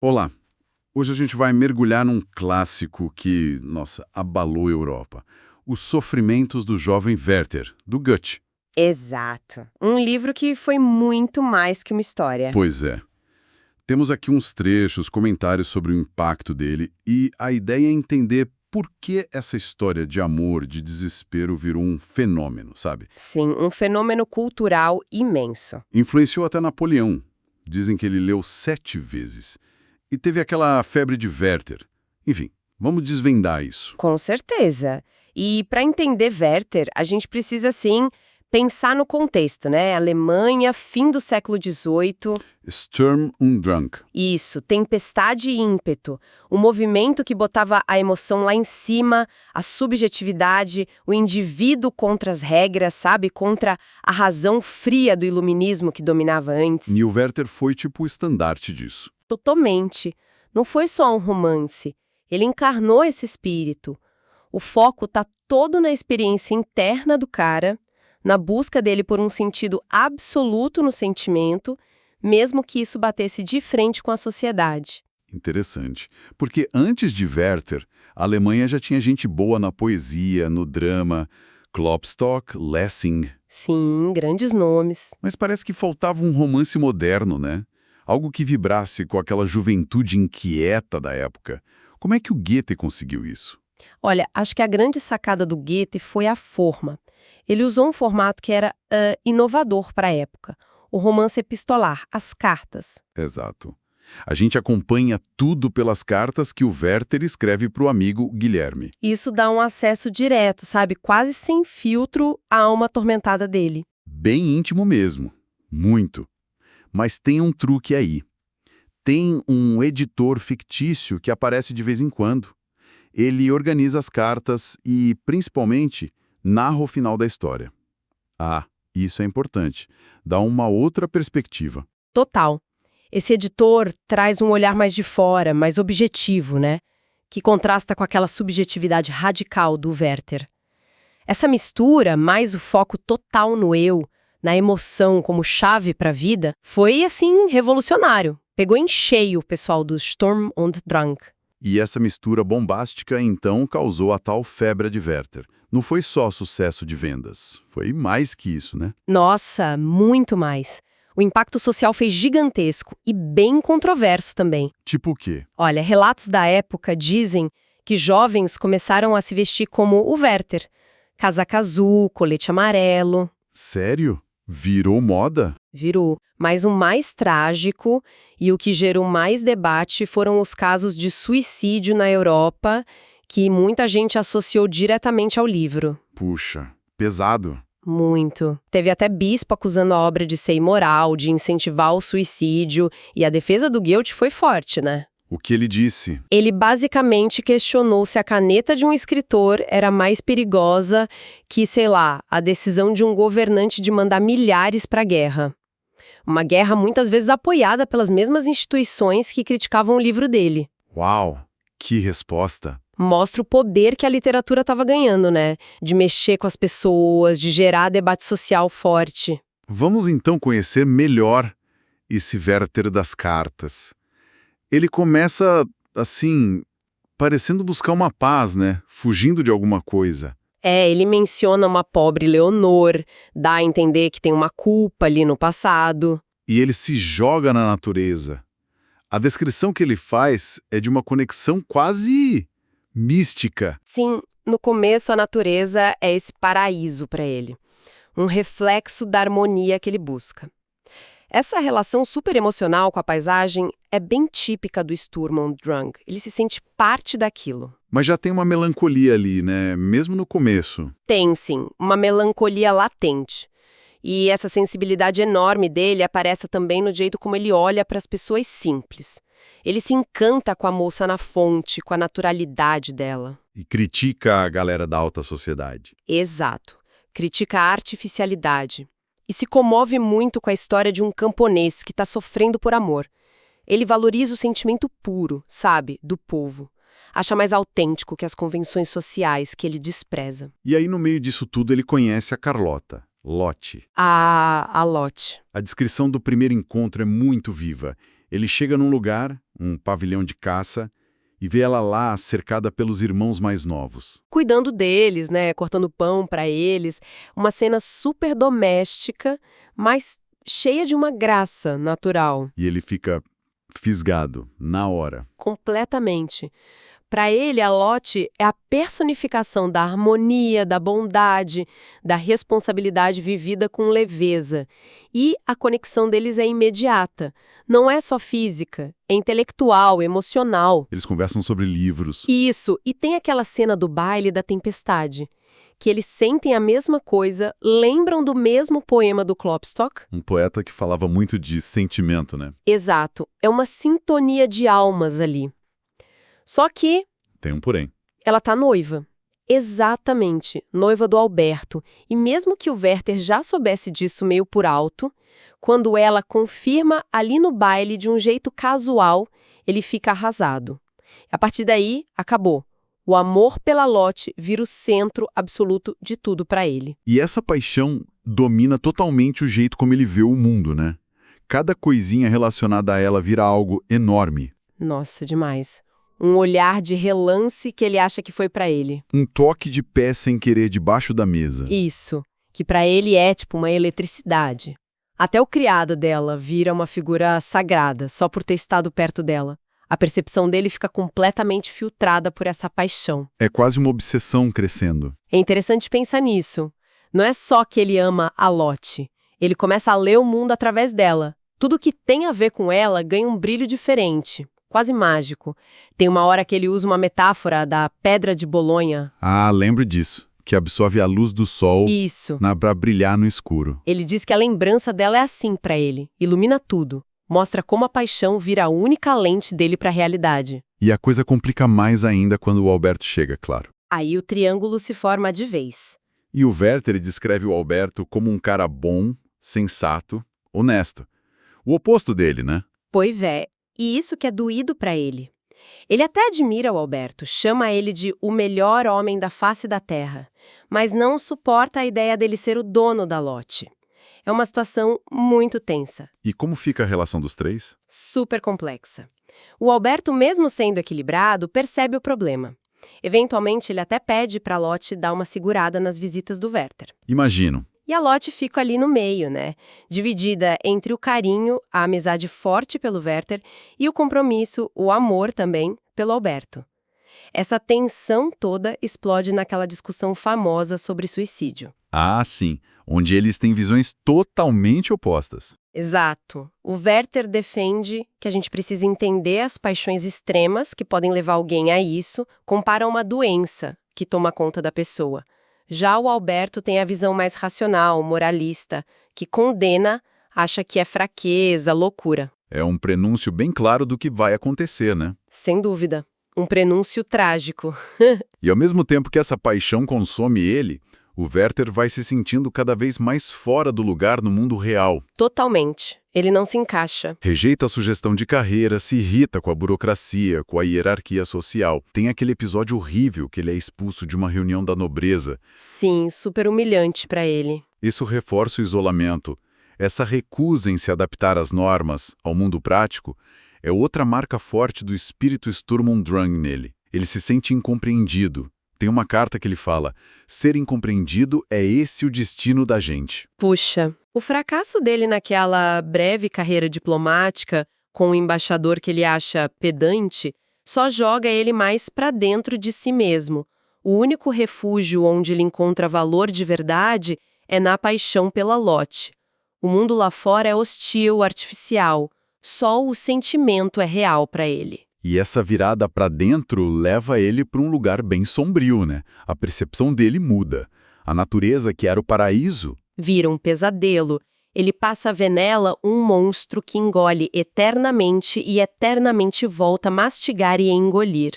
Olá! Hoje a gente vai mergulhar num clássico que, nossa, abalou a Europa. Os Sofrimentos do Jovem Werther, do Goethe. Exato. Um livro que foi muito mais que uma história. Pois é. Temos aqui uns trechos, comentários sobre o impacto dele e a ideia é entender por que essa história de amor, de desespero virou um fenômeno, sabe? Sim, um fenômeno cultural imenso. Influenciou até Napoleão. Dizem que ele leu 7 vezes. E teve aquela febre de Werther. Enfim, vamos desvendar isso. Com certeza. E para entender Werther, a gente precisa, sim, pensar no contexto, né? Alemanha, fim do século XVIII. Sturm und Drang. Isso, tempestade e ímpeto. Um movimento que botava a emoção lá em cima, a subjetividade, o indivíduo contra as regras, sabe? Contra a razão fria do iluminismo que dominava antes. E o Werther foi tipo o estandarte disso. Totalmente. Não foi só um romance. Ele encarnou esse espírito. O foco tá todo na experiência interna do cara, na busca dele por um sentido absoluto no sentimento, mesmo que isso batesse de frente com a sociedade. Interessante. Porque antes de Werther, a Alemanha já tinha gente boa na poesia, no drama, Klopstock, Lessing. Sim, grandes nomes. Mas parece que faltava um romance moderno, né? Algo que vibrasse com aquela juventude inquieta da época. Como é que o Goethe conseguiu isso? Olha, acho que a grande sacada do Goethe foi a forma. Ele usou um formato que era inovador para a época. O romance epistolar, as cartas. Exato. A gente acompanha tudo pelas cartas que o Werther escreve para o amigo Guilherme. Isso dá um acesso direto, sabe? Quase sem filtro à alma atormentada dele. Bem íntimo mesmo. Muito. Mas tem um truque aí. Tem um editor fictício que aparece de vez em quando. Ele organiza as cartas e, principalmente, narra o final da história. Ah, isso é importante. Dá uma outra perspectiva. Total. Esse editor traz um olhar mais de fora, mais objetivo, né? Que contrasta com aquela subjetividade radical do Werther. Essa mistura, mais o foco total no eu, na emoção como chave para a vida, foi, assim, revolucionário. Pegou em cheio o pessoal do Sturm und Drang. E essa mistura bombástica, então, causou a tal febre de Werther. Não foi só sucesso de vendas. Foi mais que isso, né? Nossa, muito mais. O impacto social foi gigantesco e bem controverso também. Tipo o quê? Olha, relatos da época dizem que jovens começaram a se vestir como o Werther. Casaca azul, colete amarelo. Sério? Virou moda? Virou. Mas o mais trágico e o que gerou mais debate foram os casos de suicídio na Europa, que muita gente associou diretamente ao livro. Puxa, pesado. Muito. Teve até bispo acusando a obra de ser imoral, de incentivar o suicídio, e a defesa do Goethe foi forte, né? O que ele disse? Ele basicamente questionou se a caneta de um escritor era mais perigosa que, sei lá, a decisão de um governante de mandar milhares para a guerra. Uma guerra muitas vezes apoiada pelas mesmas instituições que criticavam o livro dele. Uau, que resposta! Mostra o poder que a literatura estava ganhando, né? De mexer com as pessoas, de gerar debate social forte. Vamos então conhecer melhor esse Werther das cartas. Ele começa, assim, parecendo buscar uma paz, né? Fugindo de alguma coisa. Ele menciona uma pobre Leonor, dá a entender que tem uma culpa ali no passado. E ele se joga na natureza. A descrição que ele faz é de uma conexão quase mística. Sim, no começo a natureza é esse paraíso para ele. Um reflexo da harmonia que ele busca. Essa relação super emocional com a paisagem é bem típica do Sturm und Drang. Ele se sente parte daquilo. Mas já tem uma melancolia ali, né? Mesmo no começo. Tem, sim, uma melancolia latente. E essa sensibilidade enorme dele aparece também no jeito como ele olha para as pessoas simples. Ele se encanta com a moça na fonte, com a naturalidade dela. E critica a galera da alta sociedade. Exato. Critica a artificialidade. E se comove muito com a história de um camponês que está sofrendo por amor. Ele valoriza o sentimento puro, sabe, do povo. Acha mais autêntico que as convenções sociais que ele despreza. E aí, no meio disso tudo, ele conhece a Carlota, Lotte. A Lotte. A descrição do primeiro encontro é muito viva. Ele chega num lugar, um pavilhão de caça, e vê ela lá cercada pelos irmãos mais novos. Cuidando deles, né, cortando pão para eles, uma cena super doméstica, mas cheia de uma graça natural, E ele fica fisgado, na hora. completamente. Para ele, a Lot é a personificação da harmonia, da bondade, da responsabilidade vivida com leveza. E a conexão deles é imediata. Não é só física, é intelectual, emocional. Eles conversam sobre livros. Isso, e tem aquela cena do baile da tempestade, que eles sentem a mesma coisa, lembram do mesmo poema do Klopstock. Um poeta que falava muito de sentimento, né? Exato, é uma sintonia de almas ali. Só que Tem um porém. ela tá noiva. Exatamente, noiva do Alberto. E mesmo que o Werther já soubesse disso meio por alto, quando ela confirma ali no baile de um jeito casual, ele fica arrasado. A partir daí, acabou. O amor pela Lot vira o centro absoluto de tudo para ele. E essa paixão domina totalmente o jeito como ele vê o mundo, né? Cada coisinha relacionada a ela vira algo enorme. Nossa, demais. Um olhar de relance que ele acha que foi para ele. Um toque de pé sem querer debaixo da mesa. Isso, que para ele é tipo uma eletricidade. Até o criado dela vira uma figura sagrada só por ter estado perto dela. A percepção dele fica completamente filtrada por essa paixão. É quase uma obsessão crescendo. É interessante pensar nisso. Não é só que ele ama a Lot. Ele começa a ler o mundo através dela. Tudo que tem a ver com ela ganha um brilho diferente, quase mágico. Tem uma hora que ele usa uma metáfora da Pedra de Bolonha. Ah, lembro disso. Que absorve a luz do sol Isso. para brilhar no escuro. Ele diz que a lembrança dela é assim para ele. Ilumina tudo. Mostra como a paixão vira a única lente dele para a realidade. E a coisa complica mais ainda quando o Alberto chega, claro. Aí o triângulo se forma de vez. E o Werther descreve o Alberto como um cara bom, sensato, honesto. O oposto dele, né? Pois é, e isso que é doído para ele. Ele até admira o Alberto, chama ele de o melhor homem da face da terra, mas não suporta a ideia dele ser o dono da Lot. É uma situação muito tensa, E como fica a relação dos três? super complexa. O Alberto, mesmo sendo equilibrado, percebe o problema. Eventualmente, ele até pede para Lot dar uma segurada nas visitas do Werther. Imagino. E a Lot fica ali no meio, né? Dividida entre o carinho, a amizade forte pelo Werther e o compromisso, o amor também, pelo Alberto. Essa tensão toda explode naquela discussão famosa sobre suicídio. Ah, sim. Onde eles têm visões totalmente opostas. Exato. O Werther defende que a gente precisa entender as paixões extremas que podem levar alguém a isso, compara uma doença que toma conta da pessoa. Já o Alberto tem a visão mais racional, moralista, que condena, acha que é fraqueza, loucura. É um prenúncio bem claro do que vai acontecer, né? Sem dúvida. Um prenúncio trágico. E ao mesmo tempo que essa paixão consome ele, o Werther vai se sentindo cada vez mais fora do lugar no mundo real. Totalmente. Ele não se encaixa. Rejeita a sugestão de carreira, se irrita com a burocracia, com a hierarquia social. Tem aquele episódio horrível que ele é expulso de uma reunião da nobreza. Sim, super humilhante para ele. Isso reforça o isolamento. Essa recusa em se adaptar às normas, ao mundo prático, é outra marca forte do espírito Sturm und Drang nele. Ele se sente incompreendido. Tem uma carta que ele fala: ser incompreendido é esse o destino da gente. Puxa, o fracasso dele naquela breve carreira diplomática, com um embaixador que ele acha pedante, só joga ele mais para dentro de si mesmo. O único refúgio onde ele encontra valor de verdade é na paixão pela Lot. O mundo lá fora é hostil, artificial. Só o sentimento é real para ele. E essa virada para dentro leva ele para um lugar bem sombrio, né? A percepção dele muda. A natureza, que era o paraíso, Vira um pesadelo. Ele passa a ver nela um monstro que engole eternamente e eternamente volta a mastigar e engolir.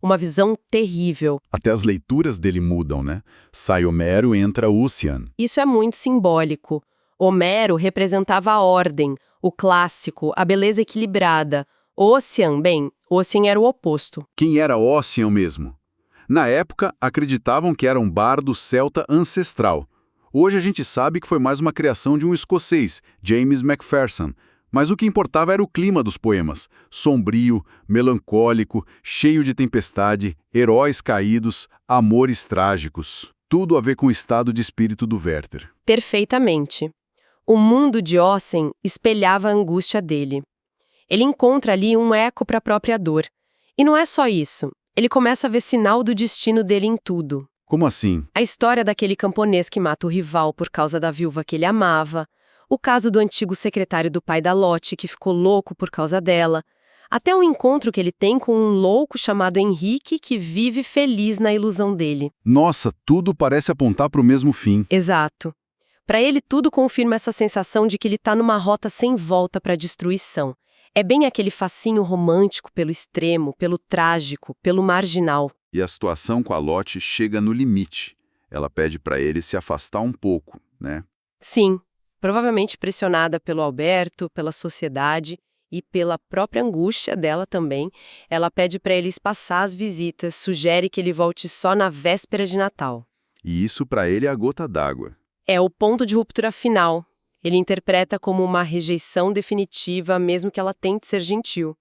Uma visão terrível. até as leituras dele mudam, né? Sai Homero, entra Ossian. Isso é muito simbólico. Homero representava a ordem, o clássico, a beleza equilibrada. Ossian era o oposto. Quem era Ossian mesmo? Na época, acreditavam que era um bardo celta ancestral. Hoje a gente sabe que foi mais uma criação de um escocês, James Macpherson, Mas o que importava era o clima dos poemas. Sombrio, melancólico, cheio de tempestade, heróis caídos, amores trágicos. Tudo a ver com o estado de espírito do Werther. Perfeitamente. O mundo de Ossen espelhava a angústia dele. Ele encontra ali um eco para a própria dor. E não é só isso. Ele começa a ver sinal do destino dele em tudo. Como assim? A história daquele camponês que mata o rival por causa da viúva que ele amava, o caso do antigo secretário do pai da Lotte que ficou louco por causa dela, até o encontro que ele tem com um louco chamado Henrique que vive feliz na ilusão dele. Nossa, tudo parece apontar para o mesmo fim. Exato. Para ele, tudo confirma essa sensação de que ele está numa rota sem volta para a destruição. É bem aquele fascínio romântico pelo extremo, pelo trágico, pelo marginal. E a situação com a Lotte chega no limite. Ela pede para ele se afastar um pouco, né? Sim, provavelmente pressionada pelo Alberto, pela sociedade e pela própria angústia dela também, ela pede para ele espaçar as visitas, sugere que ele volte só na véspera de Natal. E isso para ele é a gota d'água. É o ponto de ruptura final. Ele interpreta como uma rejeição definitiva, mesmo que ela tente ser gentil.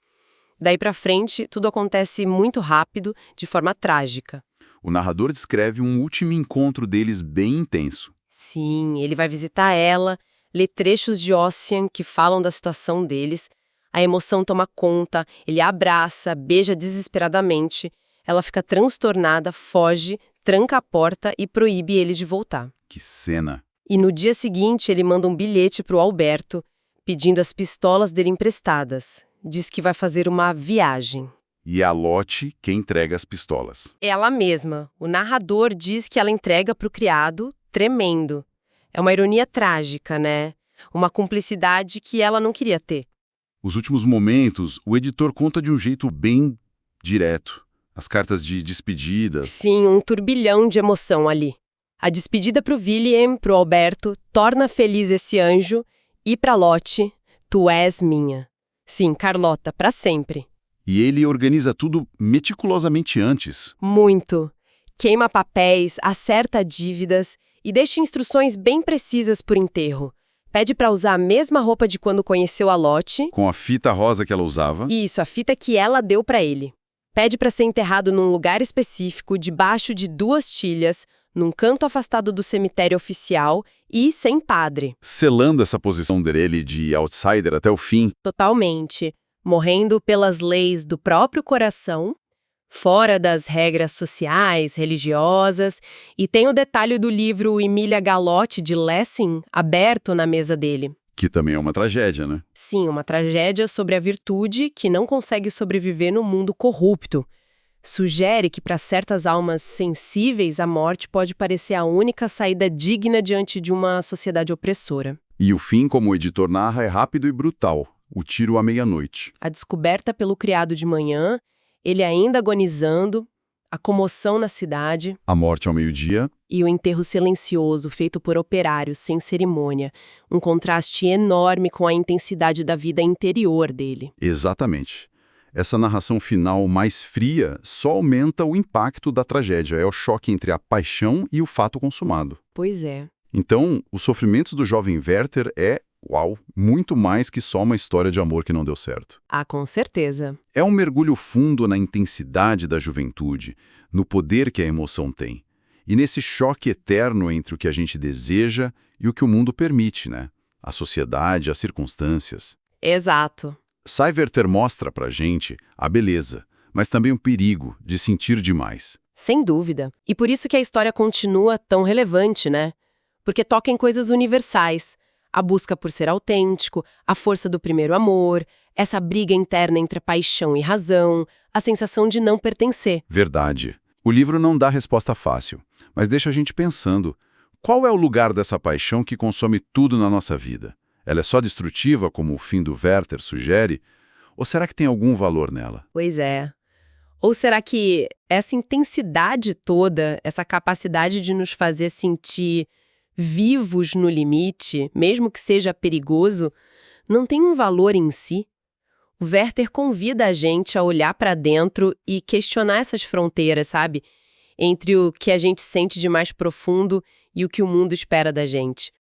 Daí pra frente, tudo acontece muito rápido, de forma trágica. O narrador descreve um último encontro deles bem intenso. Sim, ele vai visitar ela, lê trechos de Ossian que falam da situação deles, a emoção toma conta, ele a abraça, beija desesperadamente, ela fica transtornada, foge, tranca a porta e proíbe ele de voltar. Que cena! E no dia seguinte ele manda um bilhete pro Alberto, pedindo as pistolas dele emprestadas. Diz que vai fazer uma viagem. E é a Lotte quem entrega as pistolas. Ela mesma. O narrador diz que ela entrega pro criado, tremendo. É uma ironia trágica, né? Uma cumplicidade que ela não queria ter. Os últimos momentos, o editor conta de um jeito bem direto. As cartas de despedida. Sim, um turbilhão de emoção ali. A despedida pro William, pro Alberto, torna feliz esse anjo, e pra Lotte, tu és minha. Sim, Carlota, pra sempre. E ele organiza tudo meticulosamente antes. Muito. Queima papéis, acerta dívidas e deixa instruções bem precisas por enterro. Pede pra usar a mesma roupa de quando conheceu a Lotte. Com a fita rosa que ela usava. Isso, a fita que ela deu pra ele. Pede pra ser enterrado num lugar específico, debaixo de 2 tilhas, num canto afastado do cemitério oficial e sem padre. Selando essa posição dele de outsider até o fim. Totalmente. Morrendo pelas leis do próprio coração, fora das regras sociais, religiosas, e tem o detalhe do livro Emília Galotti de Lessing aberto na mesa dele. Que também é uma tragédia, né? Sim, uma tragédia sobre a virtude que não consegue sobreviver no mundo corrupto. Sugere que para certas almas sensíveis a morte pode parecer a única saída digna diante de uma sociedade opressora. E o fim, como o editor narra, é rápido e brutal. O tiro à meia-noite. A descoberta pelo criado de manhã, ele ainda agonizando, a comoção na cidade. A morte ao meio-dia. E o enterro silencioso, feito por operários, sem cerimônia. Um contraste enorme com a intensidade da vida interior dele. Exatamente. Essa narração final mais fria só aumenta o impacto da tragédia. É o choque entre a paixão e o fato consumado. Pois é. Então, os sofrimentos do jovem Werther muito mais que só uma história de amor que não deu certo. Ah, com certeza. É um mergulho fundo na intensidade da juventude, no poder que a emoção tem. E nesse choque eterno entre o que a gente deseja e o que o mundo permite, né? A sociedade, as circunstâncias. Exato. Werther mostra pra gente a beleza, mas também o perigo de sentir demais. Sem dúvida. E por isso que a história continua tão relevante, né? Porque toca em coisas universais. A busca por ser autêntico, a força do primeiro amor, essa briga interna entre paixão e razão, a sensação de não pertencer. Verdade. O livro não dá resposta fácil, mas deixa a gente pensando. Qual é o lugar dessa paixão que consome tudo na nossa vida? Ela é só destrutiva, como o fim do Werther sugere? Ou será que tem algum valor nela? Pois é. Ou será que essa intensidade toda, essa capacidade de nos fazer sentir vivos no limite, mesmo que seja perigoso, não tem um valor em si? O Werther convida a gente a olhar para dentro e questionar essas fronteiras, sabe? Entre o que a gente sente de mais profundo e o que o mundo espera da gente.